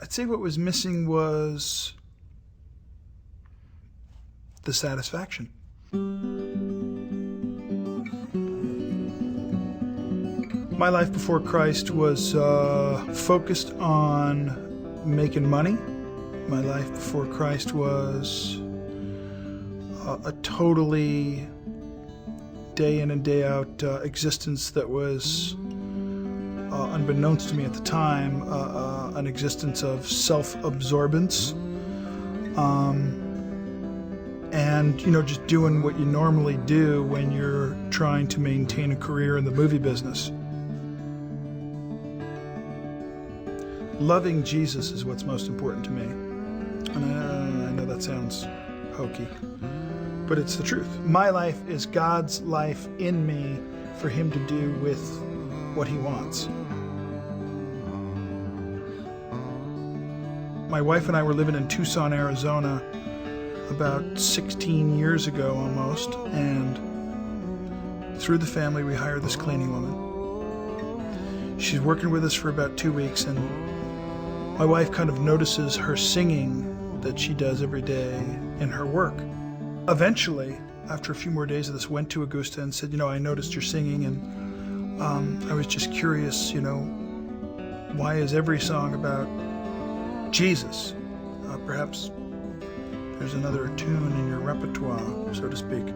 I'd say what was missing was the satisfaction. My life before Christ was focused on making money. My life before Christ was a totally day in and day out existence that was, unbeknownst to me at the time, an existence of self-absorbance. And, just doing what you normally do when you're trying to maintain a career in the movie business. Loving Jesus is what's most important to me. And I know that sounds hokey, but it's the truth. My life is God's life in me for Him to do with what He wants. My wife and I were living in Tucson, Arizona about 16 years ago almost, and through the family we hired this cleaning woman. She's working with us for about 2 weeks, and my wife kind of notices her singing that she does every day in her work. Eventually, after a few more days of this, went to Augusta and said, I noticed your singing, and I was just curious, why is every song about Jesus? Perhaps there's another tune in your repertoire, so to speak.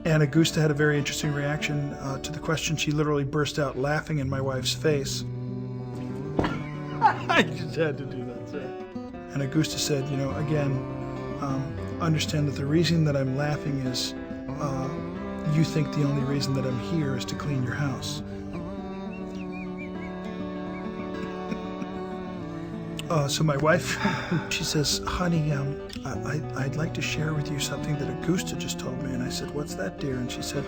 And Augusta had a very interesting reaction to the question. She literally burst out laughing in my wife's face. I just had to do that, sir. And Augusta said, understand that the reason that I'm laughing is you think the only reason that I'm here is to clean your house. So my wife, she says, honey, I'd like to share with you something that Augusta just told me. And I said, what's that, dear? And she said,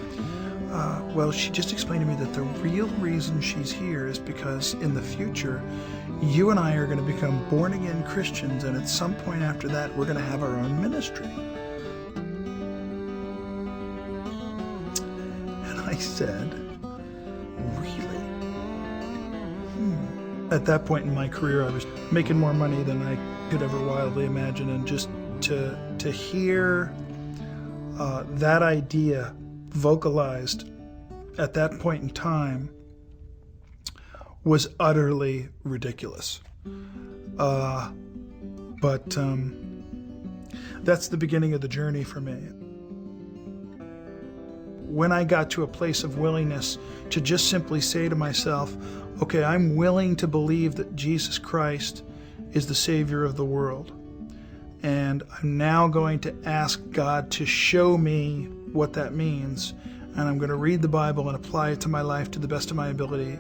well, she just explained to me that the real reason she's here is because in the future, you and I are going to become born-again Christians, and at some point after that, we're going to have our own ministry. And I said, really? At that point in my career, I was making more money than I could ever wildly imagine, and just to hear that idea vocalized at that point in time was utterly ridiculous. But that's the beginning of the journey for me. When I got to a place of willingness to just simply say to myself, okay, I'm willing to believe that Jesus Christ is the Savior of the world. And I'm now going to ask God to show me what that means. And I'm going to read the Bible and apply it to my life to the best of my ability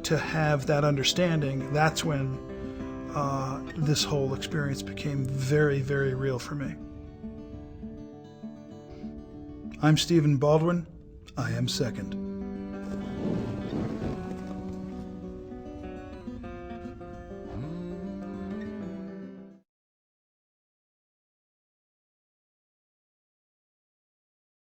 to have that understanding. That's when this whole experience became very, very real for me. I'm Stephen Baldwin. I am second.